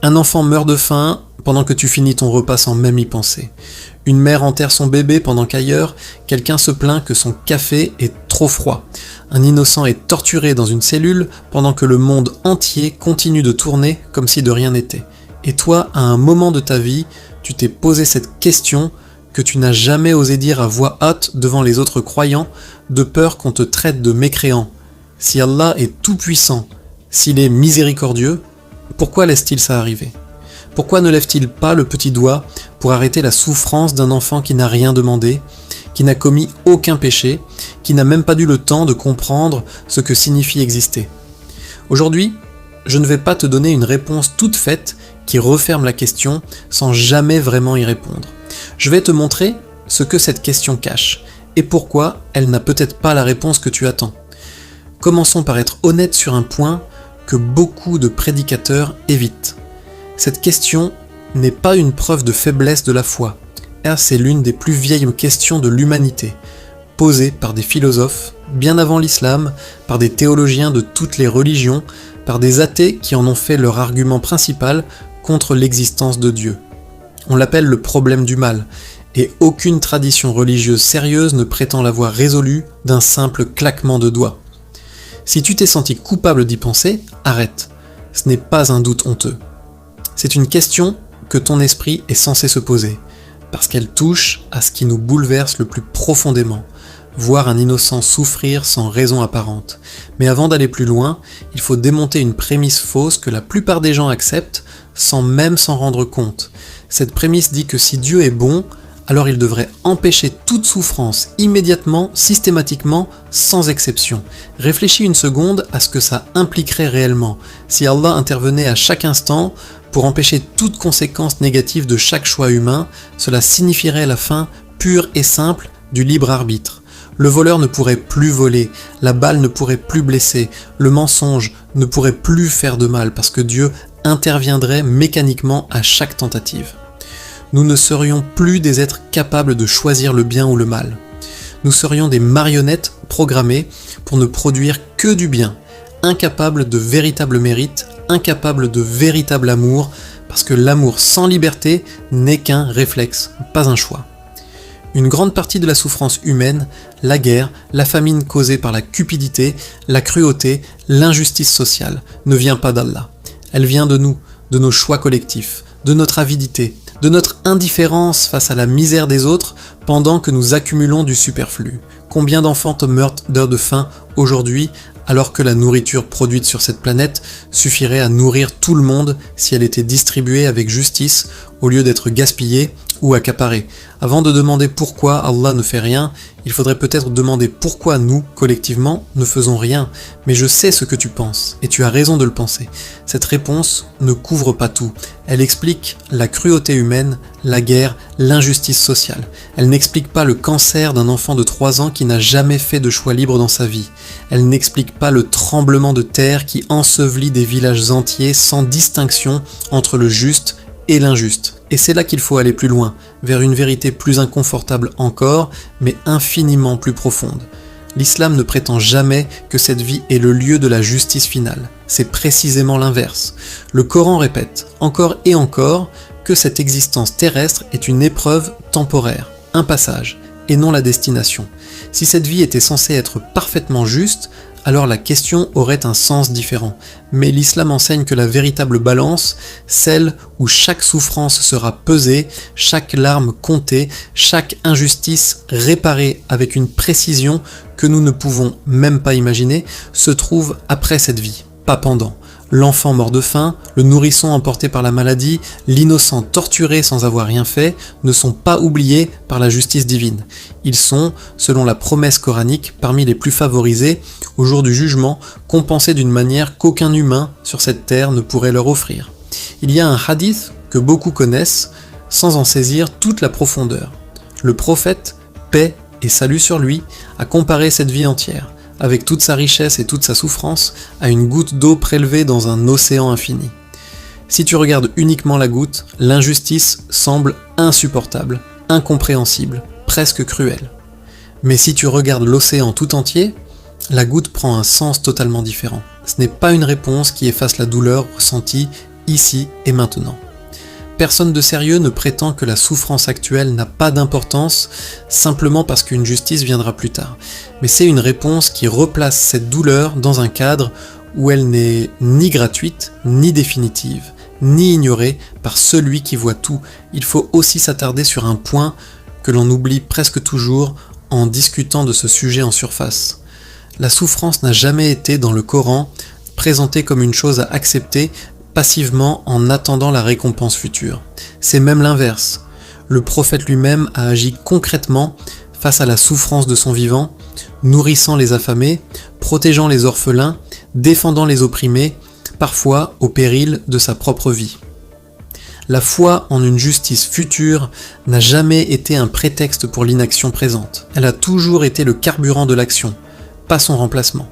Un enfant meurt de faim pendant que tu finis ton repas sans même y penser. Une mère enterre son bébé pendant qu'ailleurs, quelqu'un se plaint que son café est trop froid. Un innocent est torturé dans une cellule pendant que le monde entier continue de tourner comme si de rien n'était. Et toi, à un moment de ta vie, tu t'es posé cette question que tu n'as jamais osé dire à voix haute devant les autres croyants, de peur qu'on te traite de mécréant. Si Allah est tout-puissant, s'il est miséricordieux, pourquoi laisse-t-il ça arriver ? Pourquoi ne lève-t-il pas le petit doigt pour arrêter la souffrance d'un enfant qui n'a rien demandé, qui n'a commis aucun péché, qui n'a même pas eu le temps de comprendre ce que signifie exister ? Aujourd'hui, je ne vais pas te donner une réponse toute faite qui referme la question sans jamais vraiment y répondre. Je vais te montrer ce que cette question cache et pourquoi elle n'a peut-être pas la réponse que tu attends. Commençons par être honnête sur un point que beaucoup de prédicateurs évitent. Cette question n'est pas une preuve de faiblesse de la foi, car c'est l'une des plus vieilles questions de l'humanité, posée par des philosophes, bien avant l'islam, par des théologiens de toutes les religions, par des athées qui en ont fait leur argument principal contre l'existence de Dieu. On l'appelle le problème du mal, et aucune tradition religieuse sérieuse ne prétend l'avoir résolu d'un simple claquement de doigts. Si tu t'es senti coupable d'y penser, arrête. Ce n'est pas un doute honteux. C'est une question que ton esprit est censé se poser, parce qu'elle touche à ce qui nous bouleverse le plus profondément, voir un innocent souffrir sans raison apparente. Mais avant d'aller plus loin, il faut démonter une prémisse fausse que la plupart des gens acceptent sans même s'en rendre compte. Cette prémisse dit que si Dieu est bon, alors il devrait empêcher toute souffrance immédiatement, systématiquement, sans exception. Réfléchis une seconde à ce que ça impliquerait réellement. Si Allah intervenait à chaque instant pour empêcher toute conséquence négative de chaque choix humain, cela signifierait la fin pure et simple du libre arbitre. Le voleur ne pourrait plus voler, la balle ne pourrait plus blesser, le mensonge ne pourrait plus faire de mal parce que Dieu interviendrait mécaniquement à chaque tentative. Nous ne serions plus des êtres capables de choisir le bien ou le mal. Nous serions des marionnettes programmées pour ne produire que du bien, incapables de véritable mérite, incapables de véritable amour, parce que l'amour sans liberté n'est qu'un réflexe, pas un choix. Une grande partie de la souffrance humaine, la guerre, la famine causée par la cupidité, la cruauté, l'injustice sociale, ne vient pas d'Allah. Elle vient de nous, de nos choix collectifs, de notre avidité, de notre indifférence face à la misère des autres pendant que nous accumulons du superflu. Combien d'enfants meurent de faim aujourd'hui alors que la nourriture produite sur cette planète suffirait à nourrir tout le monde si elle était distribuée avec justice au lieu d'être gaspillée ou accaparée. Avant de demander pourquoi Allah ne fait rien, il faudrait peut-être demander pourquoi nous, collectivement, ne faisons rien. Mais je sais ce que tu penses, et tu as raison de le penser. Cette réponse ne couvre pas tout. Elle explique la cruauté humaine, la guerre, l'injustice sociale. Elle n'explique pas le cancer d'un enfant de 3 ans qui n'a jamais fait de choix libre dans sa vie. Elle n'explique pas le tremblement de terre qui ensevelit des villages entiers sans distinction entre le juste et l'injuste. Et c'est là qu'il faut aller plus loin, vers une vérité plus inconfortable encore, mais infiniment plus profonde. L'islam ne prétend jamais que cette vie est le lieu de la justice finale. C'est précisément l'inverse. Le Coran répète, encore et encore, que cette existence terrestre est une épreuve temporaire, un passage, et non la destination. Si cette vie était censée être parfaitement juste, alors la question aurait un sens différent. Mais l'islam enseigne que la véritable balance, celle où chaque souffrance sera pesée, chaque larme comptée, chaque injustice réparée avec une précision que nous ne pouvons même pas imaginer, se trouve après cette vie, pas pendant. L'enfant mort de faim, le nourrisson emporté par la maladie, l'innocent torturé sans avoir rien fait, ne sont pas oubliés par la justice divine. Ils sont, selon la promesse coranique, parmi les plus favorisés, au jour du jugement, compensés d'une manière qu'aucun humain sur cette terre ne pourrait leur offrir. Il y a un hadith que beaucoup connaissent, sans en saisir toute la profondeur. Le prophète, paix et salut sur lui, a comparé cette vie entière, avec toute sa richesse et toute sa souffrance, à une goutte d'eau prélevée dans un océan infini. Si tu regardes uniquement la goutte, l'injustice semble insupportable, incompréhensible, presque cruelle. Mais si tu regardes l'océan tout entier, la goutte prend un sens totalement différent. Ce n'est pas une réponse qui efface la douleur ressentie ici et maintenant. Personne de sérieux ne prétend que la souffrance actuelle n'a pas d'importance simplement parce qu'une justice viendra plus tard. Mais c'est une réponse qui replace cette douleur dans un cadre où elle n'est ni gratuite, ni définitive, ni ignorée par celui qui voit tout. Il faut aussi s'attarder sur un point que l'on oublie presque toujours en discutant de ce sujet en surface. La souffrance n'a jamais été dans le Coran présentée comme une chose à accepter passivement en attendant la récompense future. C'est même l'inverse. Le prophète lui-même a agi concrètement face à la souffrance de son vivant, nourrissant les affamés, protégeant les orphelins, défendant les opprimés, parfois au péril de sa propre vie. La foi en une justice future n'a jamais été un prétexte pour l'inaction présente. Elle a toujours été le carburant de l'action, pas son remplacement.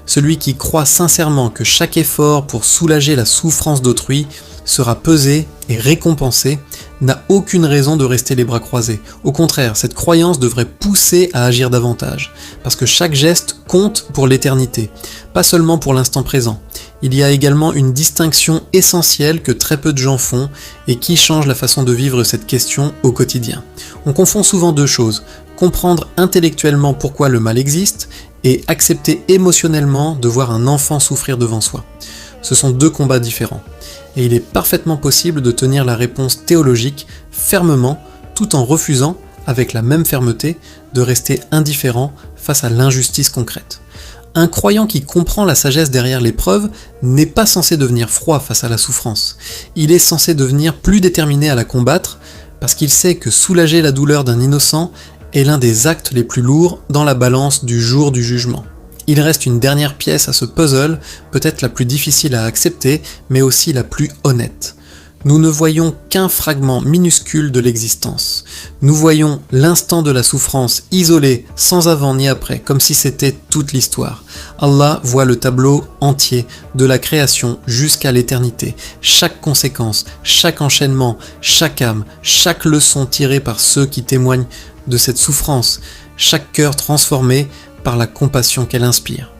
Celui qui croit sincèrement que chaque effort pour soulager la souffrance d'autrui sera pesé et récompensé n'a aucune raison de rester les bras croisés. Au contraire, cette croyance devrait pousser à agir davantage, parce que chaque geste compte pour l'éternité, pas seulement pour l'instant présent. Il y a également une distinction essentielle que très peu de gens font et qui change la façon de vivre cette question au quotidien. On confond souvent deux choses, comprendre intellectuellement pourquoi le mal existe et accepter émotionnellement de voir un enfant souffrir devant soi. Ce sont deux combats différents. Et il est parfaitement possible de tenir la réponse théologique fermement, tout en refusant, avec la même fermeté, de rester indifférent face à l'injustice concrète. Un croyant qui comprend la sagesse derrière l'épreuve n'est pas censé devenir froid face à la souffrance. Il est censé devenir plus déterminé à la combattre, parce qu'il sait que soulager la douleur d'un innocent est l'un des actes les plus lourds dans la balance du jour du jugement. Il reste une dernière pièce à ce puzzle, peut-être la plus difficile à accepter, mais aussi la plus honnête. Nous ne voyons qu'un fragment minuscule de l'existence. Nous voyons l'instant de la souffrance isolé, sans avant ni après, comme si c'était toute l'histoire. Allah voit le tableau entier, de la création jusqu'à l'éternité. Chaque conséquence, chaque enchaînement, chaque âme, chaque leçon tirée par ceux qui témoignent de cette souffrance, chaque cœur transformé par la compassion qu'elle inspire.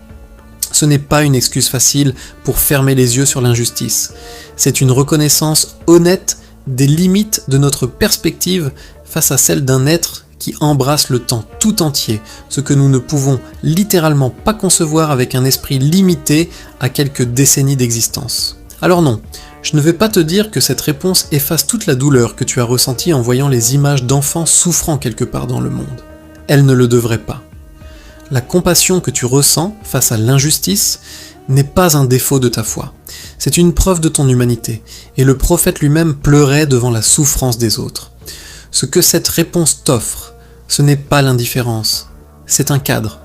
Ce n'est pas une excuse facile pour fermer les yeux sur l'injustice. C'est une reconnaissance honnête des limites de notre perspective face à celle d'un être qui embrasse le temps tout entier, ce que nous ne pouvons littéralement pas concevoir avec un esprit limité à quelques décennies d'existence. Alors non, je ne vais pas te dire que cette réponse efface toute la douleur que tu as ressentie en voyant les images d'enfants souffrant quelque part dans le monde. Elle ne le devrait pas. La compassion que tu ressens face à l'injustice n'est pas un défaut de ta foi. C'est une preuve de ton humanité, et le prophète lui-même pleurait devant la souffrance des autres. Ce que cette réponse t'offre, ce n'est pas l'indifférence, c'est un cadre.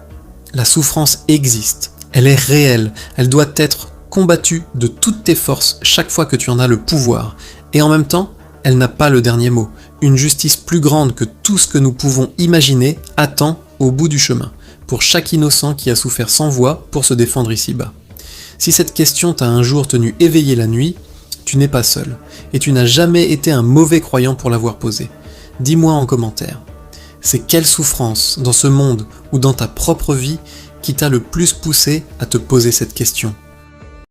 La souffrance existe, elle est réelle, elle doit être combattue de toutes tes forces chaque fois que tu en as le pouvoir, et en même temps, elle n'a pas le dernier mot. Une justice plus grande que tout ce que nous pouvons imaginer attend au bout du chemin, pour chaque innocent qui a souffert sans voix pour se défendre ici-bas. Si cette question t'a un jour tenu éveillé la nuit, tu n'es pas seul, et tu n'as jamais été un mauvais croyant pour l'avoir posée. Dis-moi en commentaire, c'est quelle souffrance dans ce monde ou dans ta propre vie qui t'a le plus poussé à te poser cette question ?